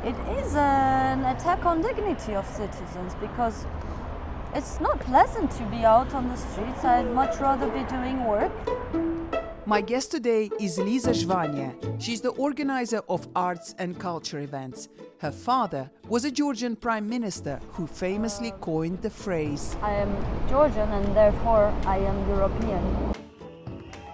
It is an attack on dignity of citizens because it's not pleasant to be out on the streets. I'd much rather be doing work. My guest today is Liza Zhvania. She's the organizer of arts and culture events. Her father was a Georgian Prime Minister who famously coined the phrase, I am Georgian and therefore I am European.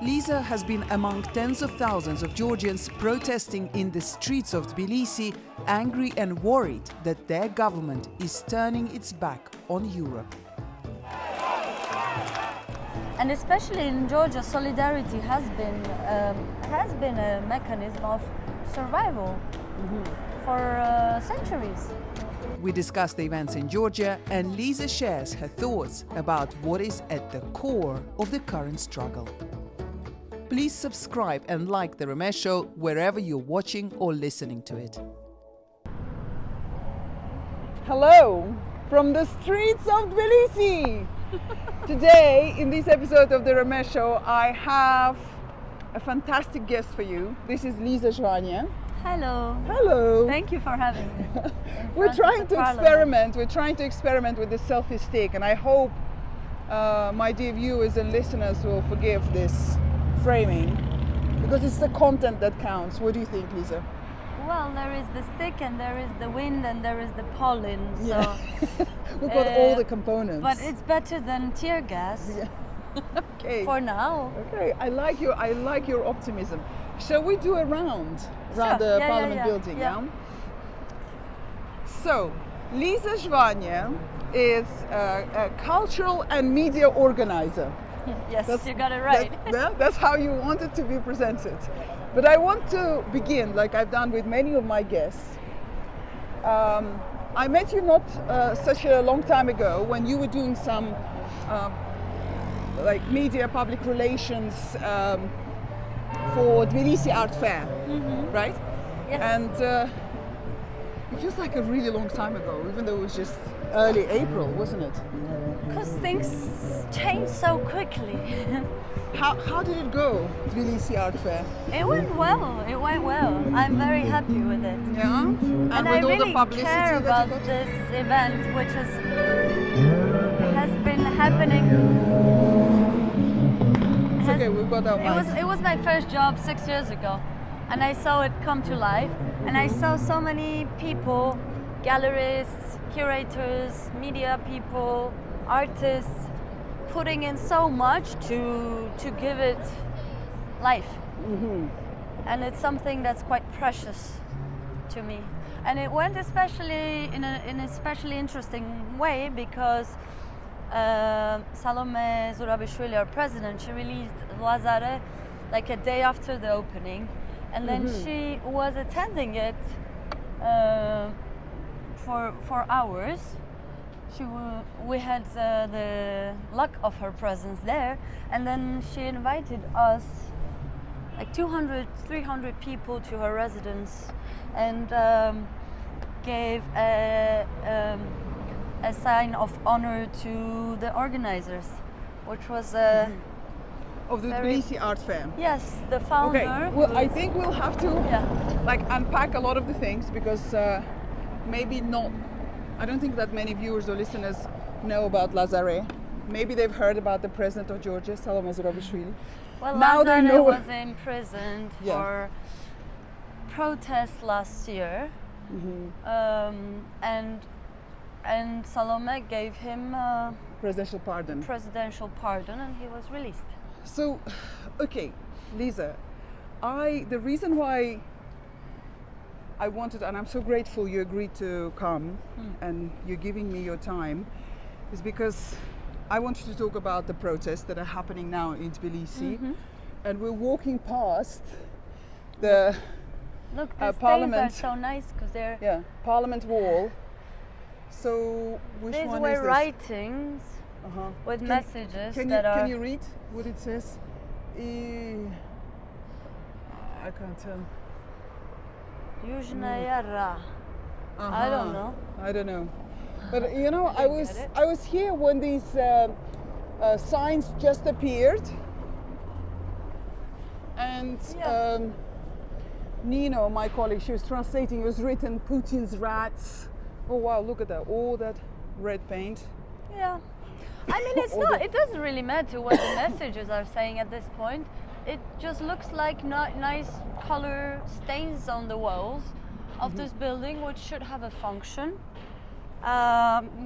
Liza has been among tens of thousands of Georgians protesting in the streets of Tbilisi, angry and worried that their government is turning its back on Europe. And especially in Georgia, solidarity has been a mechanism of survival for centuries. We discuss the events in Georgia, and Liza shares her thoughts about what is at the core of the current struggle. Please subscribe and like The Ramesh Show wherever you're watching or listening to it. Hello from the streets of Tbilisi. Today, in this episode of The Ramesh Show, I have a fantastic guest for you. This is Liza Zhvania. Hello. Hello. Thank you for having me. We're trying to experiment. We're trying to experiment with the selfie stick, and I hope my dear viewers and listeners will forgive this framing, because it's the content that counts. What do you think, Liza? Well, there is the stick and there is the wind and there is the pollen. So Yeah. We've got all the components. But it's better than tear gas. Yeah. Okay. For now. Okay, I like your optimism. Shall we do a round around Sure. the Parliament building? Yeah. So, Liza Zhvania is a cultural and media organizer. Yes, you got it right. That's how you want it to be presented. But I want to begin, like I've done with many of my guests. I met you not such a long time ago when you were doing some like media public relations for Tbilisi Art Fair, right? Yes. And it feels like a really long time ago, even though it was just early April, wasn't it? Because things change so quickly. How did it go, Tbilisi Art Fair? It went well. It went well. I'm very happy with it. Yeah? And with I all really the publicity care that about you got? this event, which has been happening. It's okay, we've got our mics. It was my first job 6 years ago, and I saw it come to life, and I saw so many people, gallerists, curators, media people, artists, putting in so much to give it life. And it's something that's quite precious to me. And it went especially in an especially interesting way because Salome Zurabishvili, our president, she released Lazare like a day after the opening, and then she was attending it for hours. We had the luck of her presence there, and then she invited us, like 200, 300 people, to her residence, and gave a sign of honor to the organizers, which was Of the Tbilisi Art Fair. Yes, the founder. Okay, well, I think we'll have to like unpack a lot of the things because maybe not. I don't think that many viewers or listeners know about Lazare. Maybe they've heard about the president of Georgia, Salome Zurabishvili. Well, now they know was imprisoned for protests last year, and Salome gave him presidential pardon. And he was released. So, okay, Liza, the reason why I wanted, and I'm so grateful you agreed to come and you're giving me your time, is because I wanted to talk about the protests that are happening now in Tbilisi, and we're walking past the Look, these Parliament. things are so nice because they're Parliament wall. So which these one were is this? writings with messages that are. Can you read what it says? I can't tell. Yuzhnaya Ra. I don't know. I don't know. But you know, I was here when these signs just appeared, and Nino, my colleague, she was translating, it was written Putin's rats. Oh wow, look at that, all that red paint. Yeah. I mean, it's not, it doesn't really matter what the messages are saying at this point. It just looks like nice color stains on the walls of this building, which should have a function,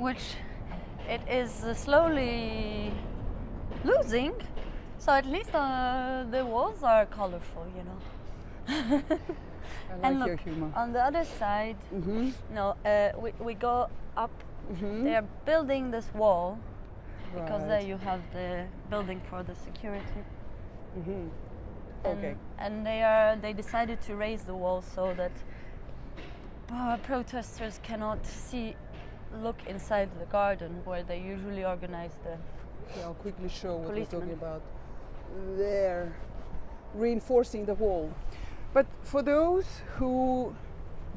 which it is slowly losing. So at least the walls are colorful, you know. I And like look, your humor. on the other side, no, we go up. They are building this wall because there Right. you have the building for the security. And, Okay. and they decided to raise the wall so that protesters cannot look inside the garden where they usually organize the. Yeah, I'll quickly show what Policemen. we're talking about. There, reinforcing the wall. But for those who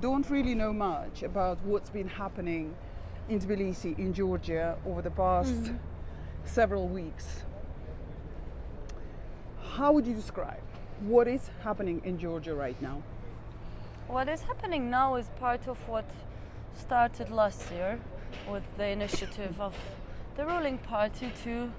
don't really know much about what's been happening in Tbilisi, in Georgia, over the past several weeks, how would you describe what is happening in Georgia right now? What is happening now is part of what started last year with the initiative of the ruling party to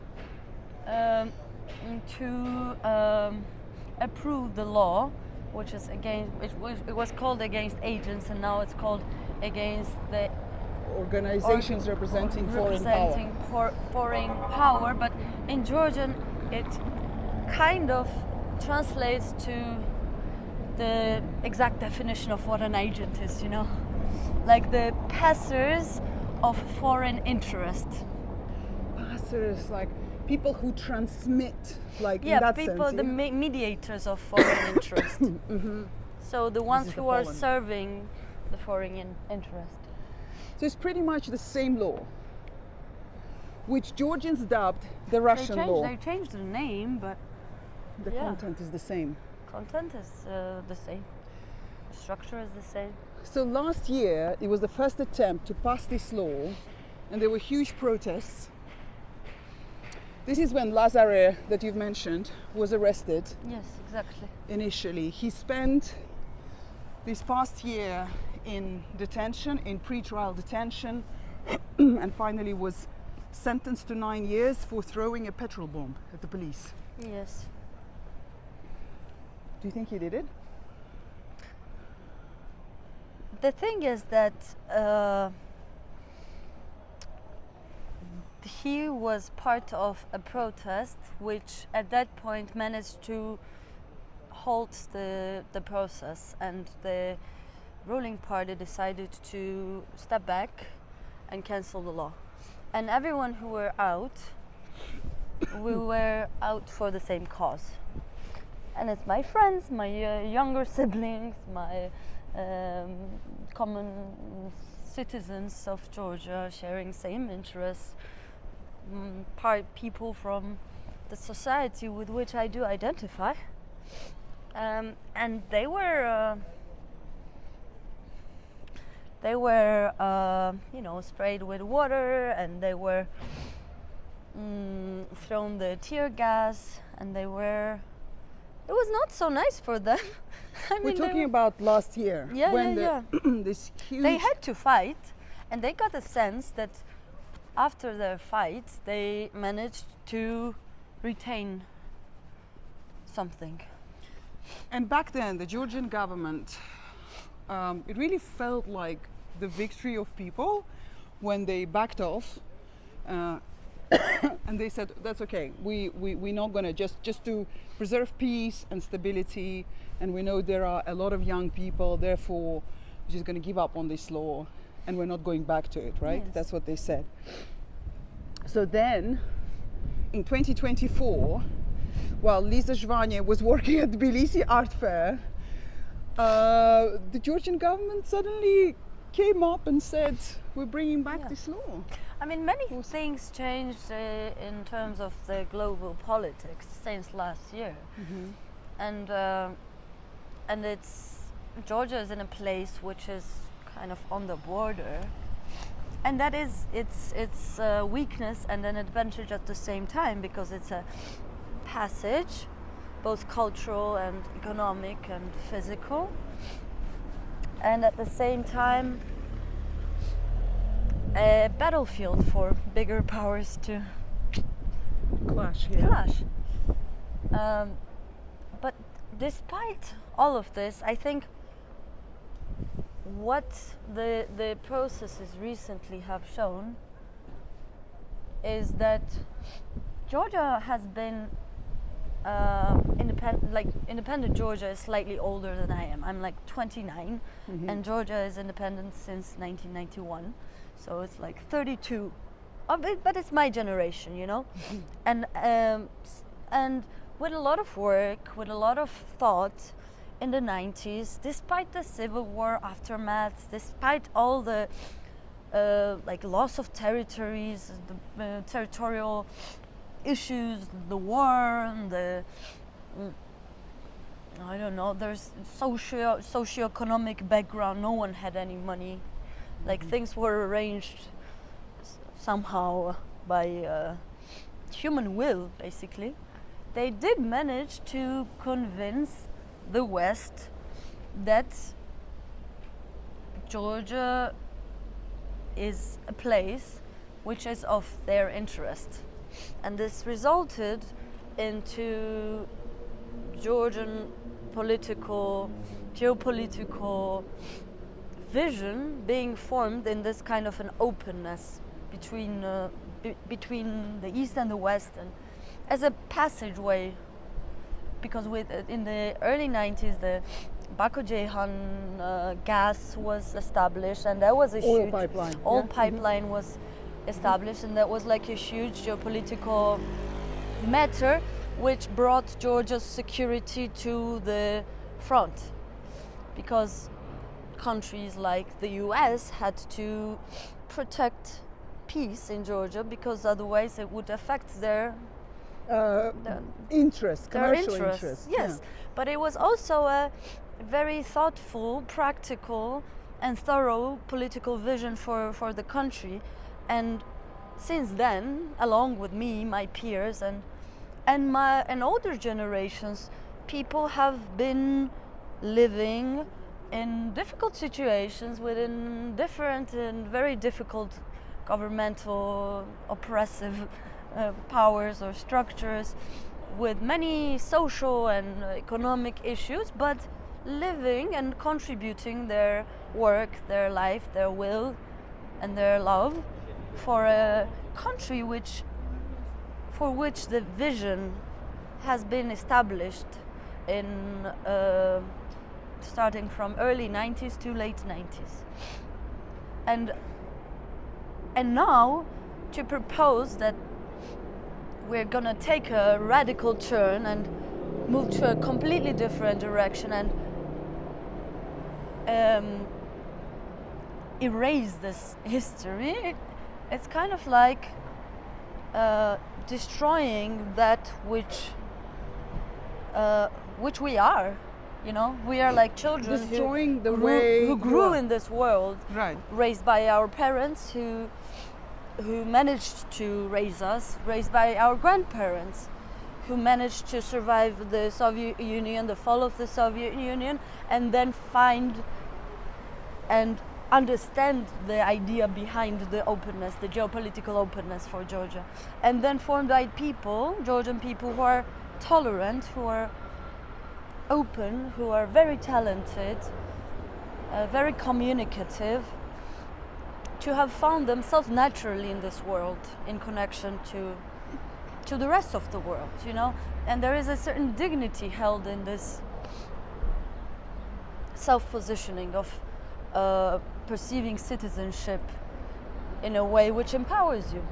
approve the law, which is against. It was called against agents, and now it's called against the Organizations representing foreign power. foreign power. But in Georgian, it kind of translates to the exact definition of what an agent is, you know, like the passers of foreign interest. Passers, like people who transmit, like in Yeah, that people, sense. the mediators of foreign interest. So the ones is the who are pollen. serving the foreign interest. So it's pretty much the same law, which Georgians dubbed the Russian law. They changed the name, but The yeah. content is the same. content is the same. The structure is the same. So last year, it was the first attempt to pass this law, and there were huge protests. This is when Lazare, that you've mentioned, was arrested Yes, exactly. initially. He spent this past year in detention, in pre-trial detention, and finally was sentenced to 9 years for throwing a petrol bomb at the police. Yes. Do you think he did it? The thing is that he was part of a protest which at that point managed to halt the process, and the ruling party decided to step back and cancel the law. And everyone who were out, we were out for the same cause. And it's my friends, my younger siblings, my common citizens of Georgia sharing same interests, people from the society with which I do identify. And they were sprayed with water, and they were thrown the tear gas, and it was not so nice for them. We're talking about last year. Yeah, when yeah, this huge... They had to fight, and they got a sense that after their fight, they managed to retain something. And back then, the Georgian government, it really felt like the victory of people when they backed off, and they said, that's okay, we're not going to, just to preserve peace and stability, and we know there are a lot of young people, therefore we're just going to give up on this law, and we're not going back to it, right? Yes. That's what they said. So then, in 2024, while Liza Zhvania was working at Tbilisi Art Fair, the Georgian government suddenly came up and said, we're bringing back this law. I mean, many things changed in terms of the global politics since last year, and Georgia is in a place which is kind of on the border, and that is its weakness and an advantage at the same time, because it's a passage, both cultural and economic and physical, and at the same time a battlefield for bigger powers to Clash, yeah. clash. But despite all of this, I think what the processes recently have shown is that Georgia has been independent. Like, independent Georgia is slightly older than I am. I'm like 29, and Georgia is independent since 1991, so it's like 32. But it's my generation, you know, and with a lot of work, with a lot of thought in the 90s, despite the Civil War aftermath, despite all the like loss of territories, the territorial issues, the war, and the I don't know, there's socio-economic background. No one had any money. Like, things were arranged somehow by human will, basically. They did manage to convince the West that Georgia is a place which is of their interest. And this resulted into Georgian geopolitical vision being formed in this kind of an openness between the East and the West, and as a passageway, because in the early 90s the Baku-Ceyhan gas was established, and that was a huge pipeline was established, and that was like a huge geopolitical matter which brought Georgia's security to the front, because countries like the US had to protect peace in Georgia, because otherwise it would affect their commercial interest. Yes, but it was also a very thoughtful, practical, and thorough political vision for the country. And since then, along with me, my peers, and older generations, people have been living in difficult situations within different and very difficult governmental oppressive powers or structures, with many social and economic issues, but living and contributing their work, their life, their will, and their love for a country for which the vision has been established in starting from early 90s to late 90s. And now to propose that we're gonna take a radical turn and move to a completely different direction and erase this history, it's kind of like destroying that which we are. You know, we are like children who grew in this world, right, raised by our parents who managed to raise us, raised by our grandparents who managed to survive the Soviet Union, the fall of the Soviet Union, and then find and understand the idea behind the openness, the geopolitical openness for Georgia, and then formed by people, Georgian people, who are tolerant, who are open, who are very talented, very communicative, to have found themselves naturally in this world, in connection to the rest of the world, you know. And there is a certain dignity held in this self-positioning of perceiving citizenship in a way which empowers you.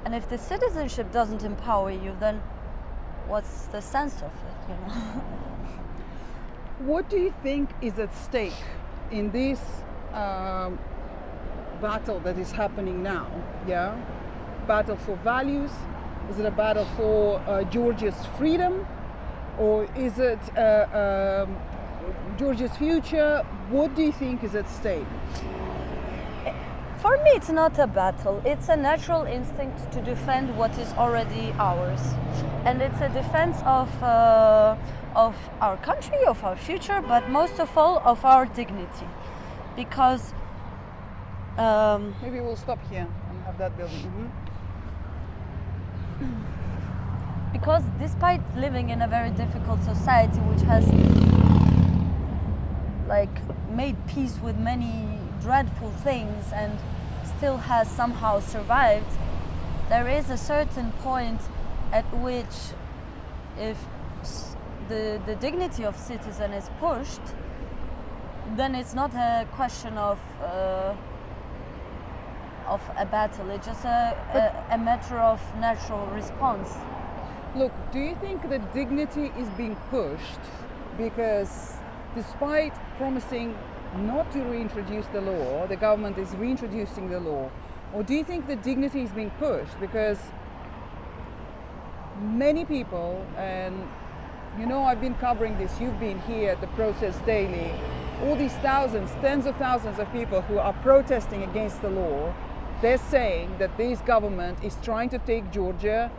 And if the citizenship doesn't empower you, then what's the sense of it, you know? What do you think is at stake in this battle that is happening now? Yeah, battle for values. Is it a battle for Georgia's freedom, or is it Georgia's future? What do you think is at stake? For me, it's not a battle. It's a natural instinct to defend what is already ours, and it's a defense of our country, of our future, but most of all of our dignity. because Maybe we'll stop here and have that building. because despite living in a very difficult society which has like made peace with many dreadful things and still has somehow survived, there is a certain point at which if the dignity of citizen is pushed, then it's not a question of a battle, it's just a matter of natural response. Look, do you think that dignity is being pushed because despite promising not to reintroduce the law, the government is reintroducing the law? Or do you think that dignity is being pushed because many people, and you know I've been covering this, you've been here at the protest daily, all these thousands, tens of thousands of people who are protesting against the law, they're saying that this government is trying to take Georgia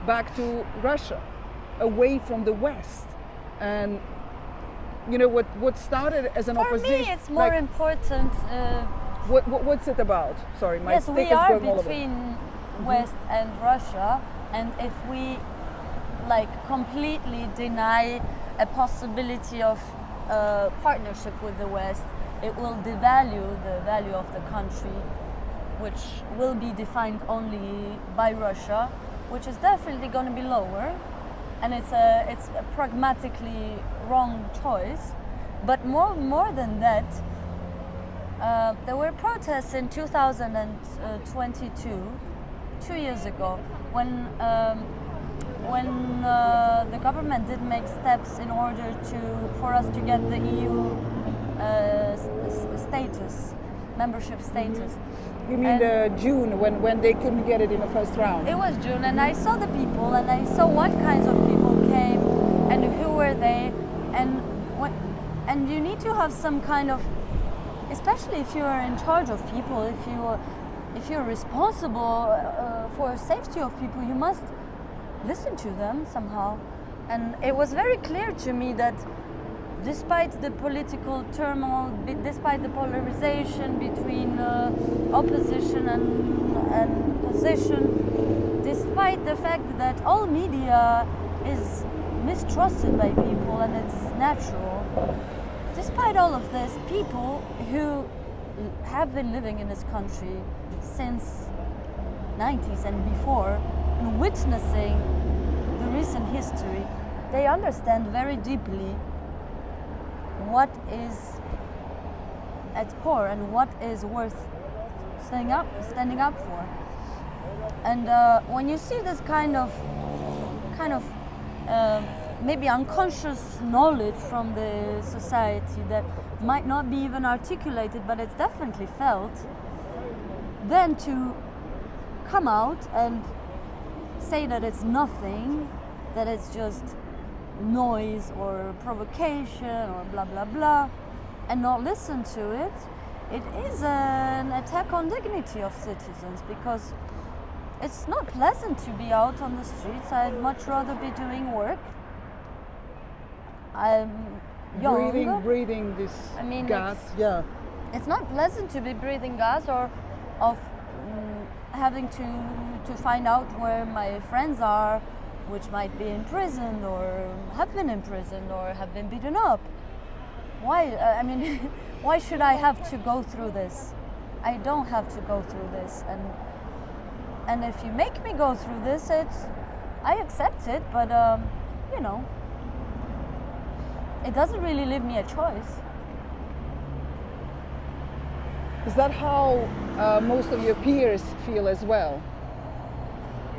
back to Russia, away from the West. And you know what started as an opposition. For me, it's more important. What's it about? Sorry, my yes, stick we is are going all over. between West and Russia, and if we like completely deny a possibility of partnership with the West, it will devalue the value of the country, which will be defined only by Russia, which is definitely going to be lower, and it's a pragmatically wrong choice. But more than that, there were protests in 2022, 2 years ago, when the government did make steps in order for us to get the EU membership status. You mean June, when they couldn't get it in the first round? It was June, and I saw the people, and I saw what kinds of people came, and who were they, and you need to have some kind of, especially if you are in charge of people, if you're responsible for safety of people, you must listen to them somehow. And it was very clear to me that despite the political turmoil, despite the polarization between opposition and position, despite the fact that all media is mistrusted by people, and it's natural, despite all of this, people who have been living in this country since 90s and before, and witnessing the recent history, they understand very deeply what is at core and what is worth standing up for. And when you see this kind of maybe unconscious knowledge from the society that might not be even articulated, but it's definitely felt, then to come out and say that it's nothing, that it's just noise or provocation or blah blah blah, and not listen to it, it is an attack on dignity of citizens, because it's not pleasant to be out on the streets. I'd much rather be doing work. I'm young. Breathing this gas. Yeah. It's not pleasant to be breathing gas, or of having to find out where my friends are, which might be imprisoned or have been imprisoned or have been beaten up. Why? Why should I have to go through this? I don't have to go through this, and if you make me go through this, I accept it, but it doesn't really leave me a choice. Is that how most of your peers feel as well?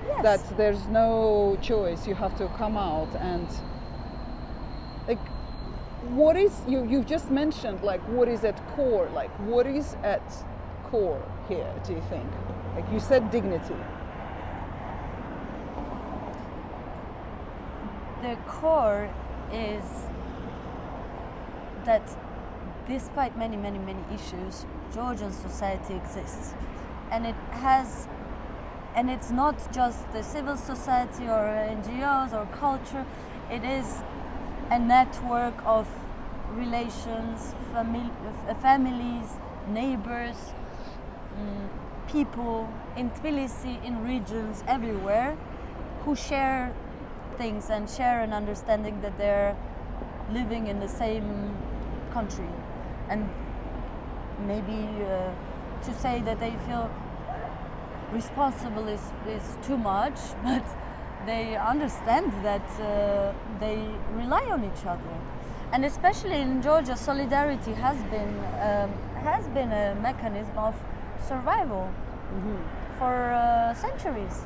Yes. That there's no choice, you have to come out, and like, what is, you've just mentioned, like, what is at core, like, what is at core here, do you think? Like you said, dignity. The core is that despite many issues, Georgian society exists, and it's not just the civil society or NGOs or culture. It is a network of relations, families, neighbors, people in Tbilisi, in regions everywhere, who share things and share an understanding that they're living in the same country. And maybe to say that they feel responsible is too much, but they understand that they rely on each other. And especially in Georgia, solidarity has been a mechanism of survival for centuries.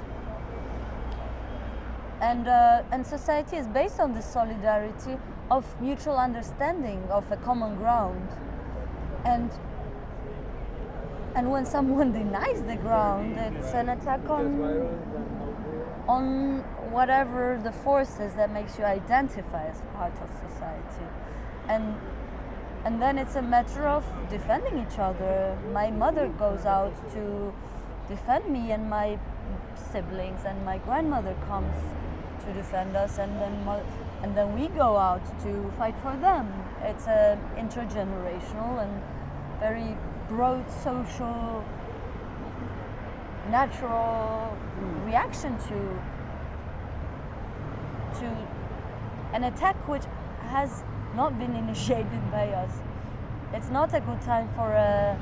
And society is based on this solidarity of mutual understanding of a common ground. And when someone denies the ground, it's an attack on whatever the forces that makes you identify as part of society. And then it's a matter of defending each other. My mother goes out to defend me and my siblings, and my grandmother comes to defend us, and then we go out to fight for them. It's an intergenerational and very broad social natural reaction to an attack which has not been initiated by us. It's not a good time for a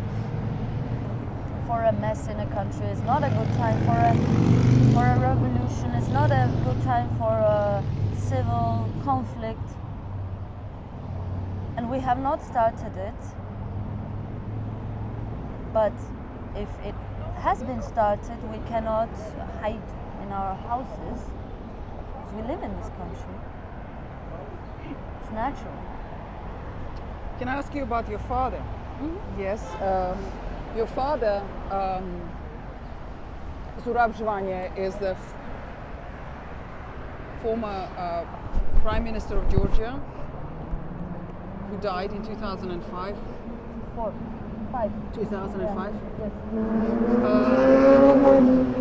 mess in a country. It's not a good time for a revolution. It's not a good time for a civil conflict. And we have not started it. But if it has been started, we cannot hide in our houses because we live in this country. It's natural. Can I ask you about your father? Mm-hmm. Yes. Your father, Liza Zhvania, is the former Prime Minister of Georgia, who died in 2005. 2005. Yes.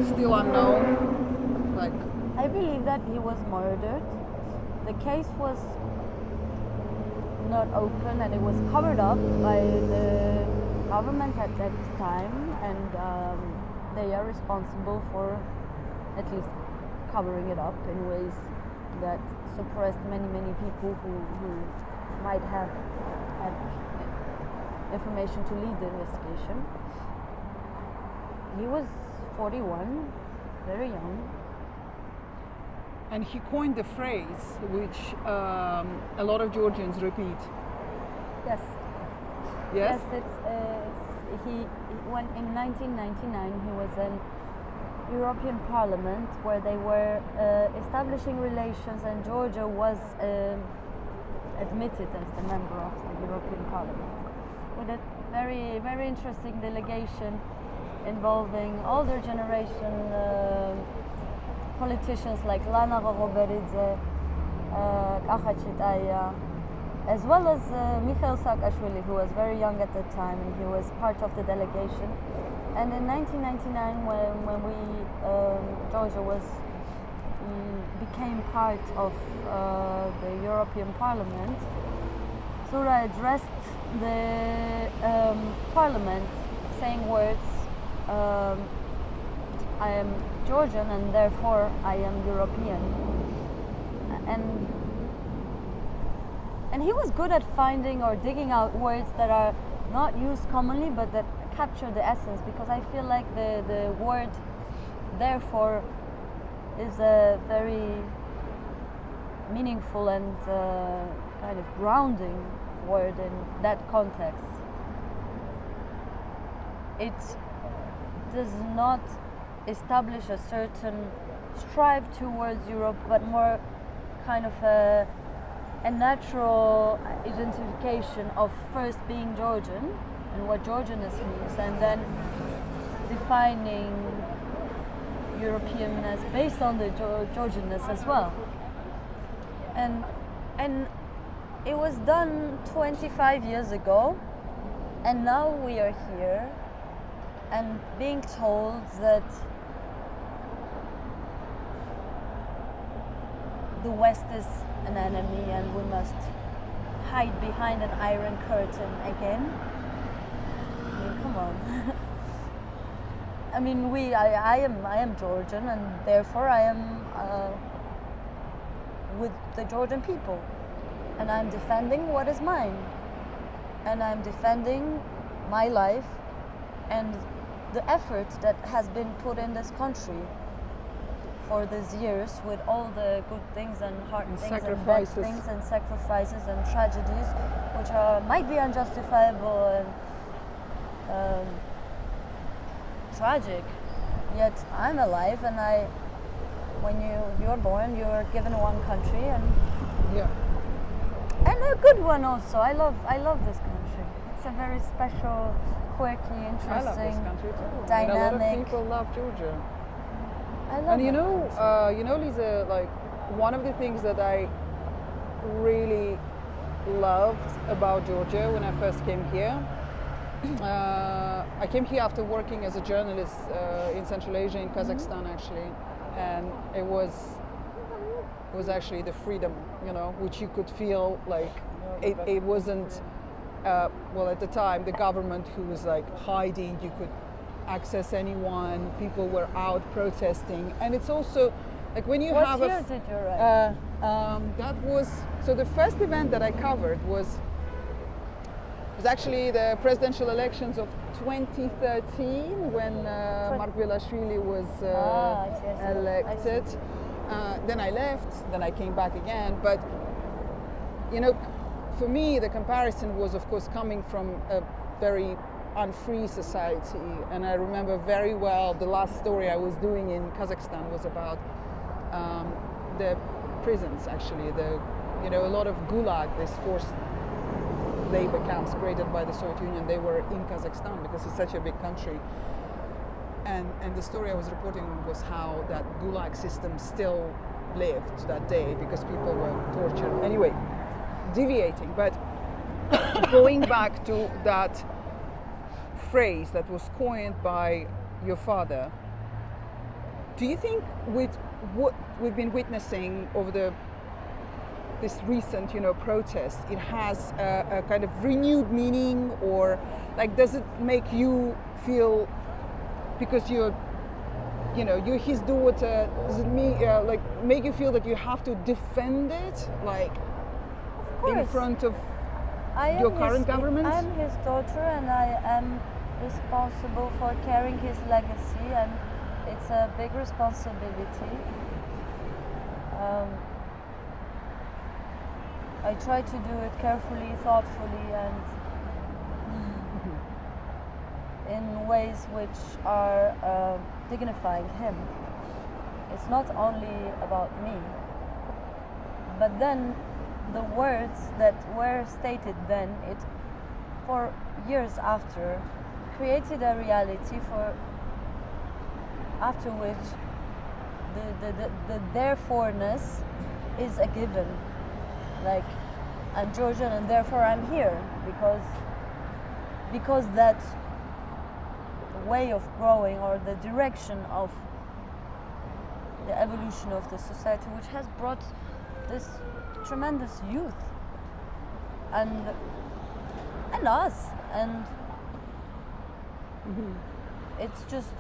Still unknown. Like, I believe that he was murdered. The case was not open and it was covered up by the government at that time, and they are responsible for at least covering it up in ways that suppressed many people who might have had information to lead the investigation. He was 41, very young. and he coined the phrase which a lot of Georgians repeat. Yes. Yes? He when in 1999 he was in European Parliament where they were establishing relations, and Georgia was admitted as the member of the European Parliament with a very interesting delegation involving older generation politicians like Lana Roberidze, as well as Mikhail Saakashvili, who was very young at the time, and he was part of the delegation. And in 1999, when we Georgia became part of the European Parliament, Zura addressed the Parliament, saying words, "I am Georgian and therefore I am European." And he was good at finding or digging out words that are not used commonly, but that capture the essence, because I feel like the word therefore is a very meaningful and kind of grounding word in that context. It does not establish a certain strive towards Europe, but more kind of a natural identification of first being Georgian and what Georgianness means, and then defining Europeanness based on the Georgianness as well. And it was done 25 years ago, and now we are here and being told that the West is an enemy and we must hide behind an iron curtain again. I mean, come on. I mean, I am Georgian, and therefore I am with the Georgian people, and I'm defending what is mine, and I'm defending my life and the effort that has been put in this country for these years, with all the good things and hard things and bad things and sacrifices and tragedies, which might be unjustifiable and tragic. Yet I'm alive, and when you're born, you're given one country, and a good one also. I love this country. It's a very special, quirky, interesting, I love this country too. dynamic. And a lot of people love Georgia. I love And that country. Lisa, like one of the things that I really loved about Georgia when I first came here. I came here after working as a journalist in Central Asia, in Kazakhstan actually, and it was actually the freedom, which you could feel like it wasn't. At the time, the government who was like hiding, you could access anyone. People were out protesting, and it's also like when you have What year did you write? that was so. The first event that I covered was actually the presidential elections of 2013 when Mark Velashvili was elected. Then I left, then I came back again. But, for me, the comparison was, of course, coming from a very unfree society. And I remember very well the last story I was doing in Kazakhstan was about the prisons, actually. A lot of gulag, this forced labor camps created by the Soviet Union, they were in Kazakhstan because it's such a big country. And the story I was reporting on was how that gulag system still lived to that day because people were tortured. Anyway, deviating, but going back to that phrase that was coined by your father, do you think with what we've been witnessing over this recent, protest, it has a kind of renewed meaning, or like does it make you feel, because you're his daughter, does it make you feel that you have to defend it, like in front of your current government? I'm his daughter, and I am responsible for carrying his legacy, and it's a big responsibility. I try to do it carefully, thoughtfully, and in ways which are dignifying him. It's not only about me, but then the words that were stated then, it for years after, created a reality after which the therefore-ness is a given. Like, I'm Georgian and therefore I'm here because that way of growing, or the direction of the evolution of the society, which has brought this tremendous youth and us, and it's just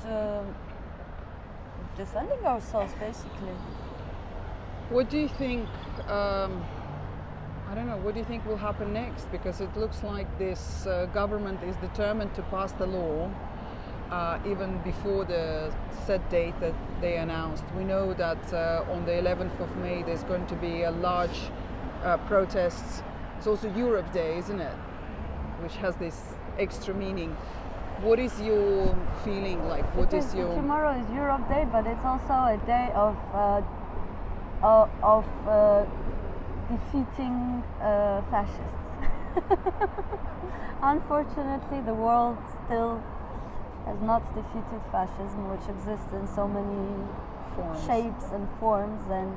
defending ourselves basically. What do you think? I don't know. What do you think will happen next? Because it looks like this government is determined to pass the law even before the set date that they announced. We know that on the 11th of May there's going to be a large protest. It's also Europe Day, isn't it? Which has this extra meaning. What is your feeling like? Tomorrow is Europe Day, but it's also a day of defeating fascists. Unfortunately, the world still has not defeated fascism, which exists in so many shapes and forms, and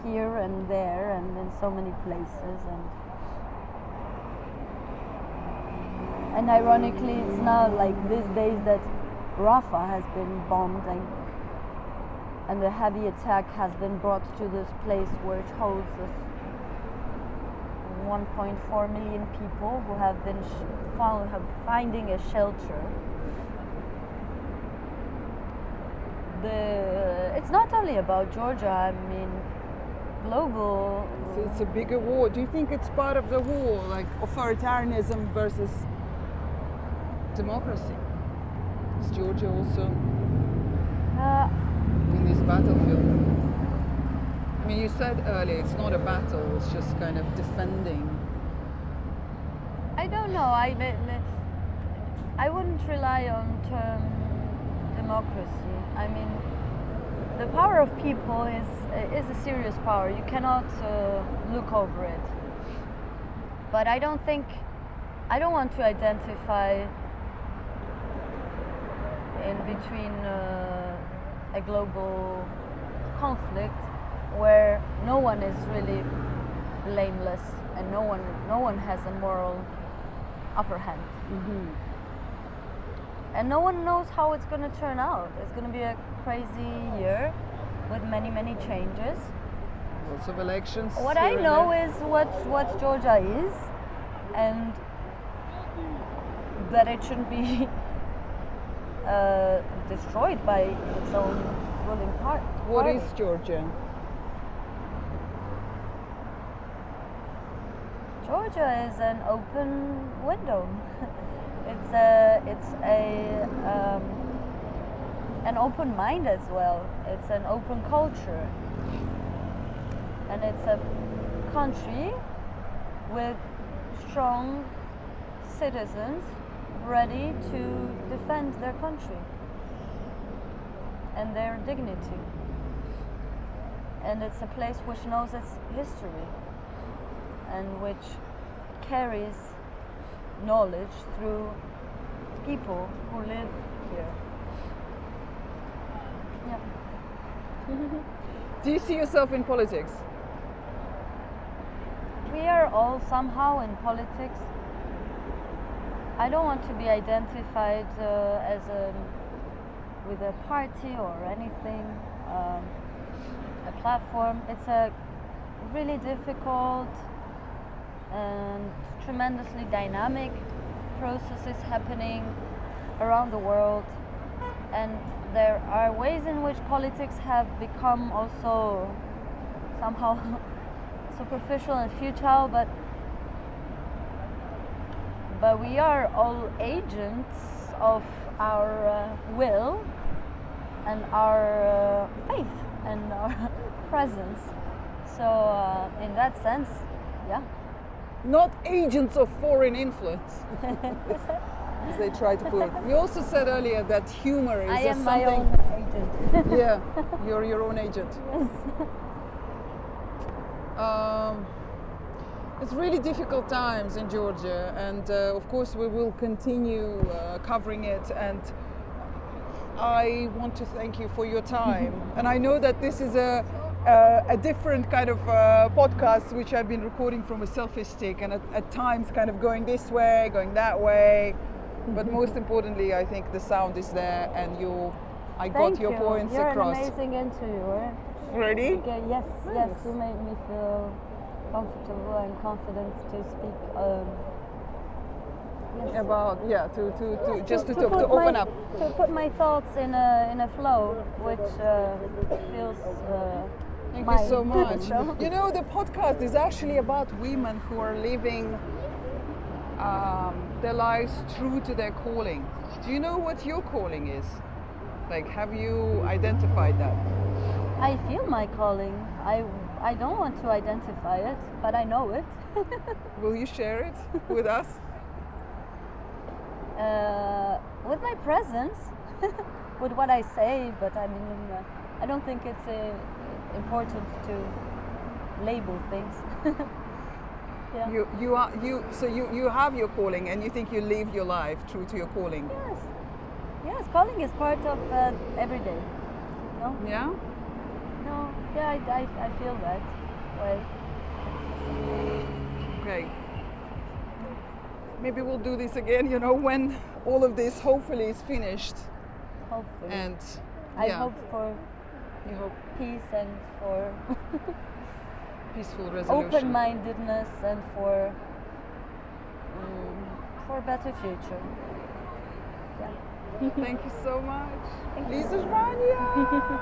here and there, and in so many places. And ironically, it's now like these days that Rafah has been bombed, and a heavy attack has been brought to this place where it holds this 1.4 million people who have been finding a shelter. It's not only about Georgia, I mean, global. It's a bigger war. Do you think it's part of the war, like authoritarianism versus democracy? Is Georgia also in this battlefield? I mean, you said earlier it's not a battle, it's just kind of defending. I don't know. I wouldn't rely on term democracy. I mean, the power of people is a serious power. You cannot look over it. But I don't want to identify in between a global conflict where no one is really blameless and no one has a moral upper hand. Mm-hmm. And no one knows how it's going to turn out. It's going to be a crazy year with many, many changes. Lots of elections. What I know is what Georgia is, and that it shouldn't be destroyed by its own ruling party. What is Georgia? Georgia is an open window. It's an open mind as well. It's an open culture, and it's a country with strong citizens ready to defend their country and their dignity. And it's a place which knows its history and which carries knowledge through people who live here. Yeah. Do you see yourself in politics? We are all somehow in politics. I don't want to be identified with a party or anything, a platform. It's a really difficult and tremendously dynamic processes happening around the world, and there are ways in which politics have become also somehow superficial and futile, but we are all agents of our will and our faith and our presence. So in that sense, yeah. Not agents of foreign influence, as they try to put it. You also said earlier that humor is I am something. my own agent. Yeah, you're your own agent. Yes. It's really difficult times in Georgia, and of course we will continue covering it. And I want to thank you for your time. And I know that this is a different kind of podcast which I've been recording from a selfie stick, and at times kind of going this way, going that way. But most importantly, I think the sound is there, and I got your points across. You're an amazing interviewer. Ready? Okay, yes, yes, you made me feel comfortable and confident to speak. Yes. About to open up. To put my thoughts in a flow, which feels. Thank you so much. You know, the podcast is actually about women who are living their lives true to their calling. Do you know what your calling is? Like, have you identified that? I feel my calling. I don't want to identify it, but I know it. Will you share it with us? With my presence, with what I say, but I mean, I don't think it's important to label things. Yeah. You have your calling, and you think you live your life true to your calling. Yes, calling is part of every day. No? Yeah? No, yeah, I feel that way. Okay. Maybe we'll do this again, you know, when all of this hopefully is finished. Hopefully. And I hope for you hope peace and for peaceful resolution. open-mindedness and for a better future. Yeah. Thank you so much. Thank you. Liza Zhvania!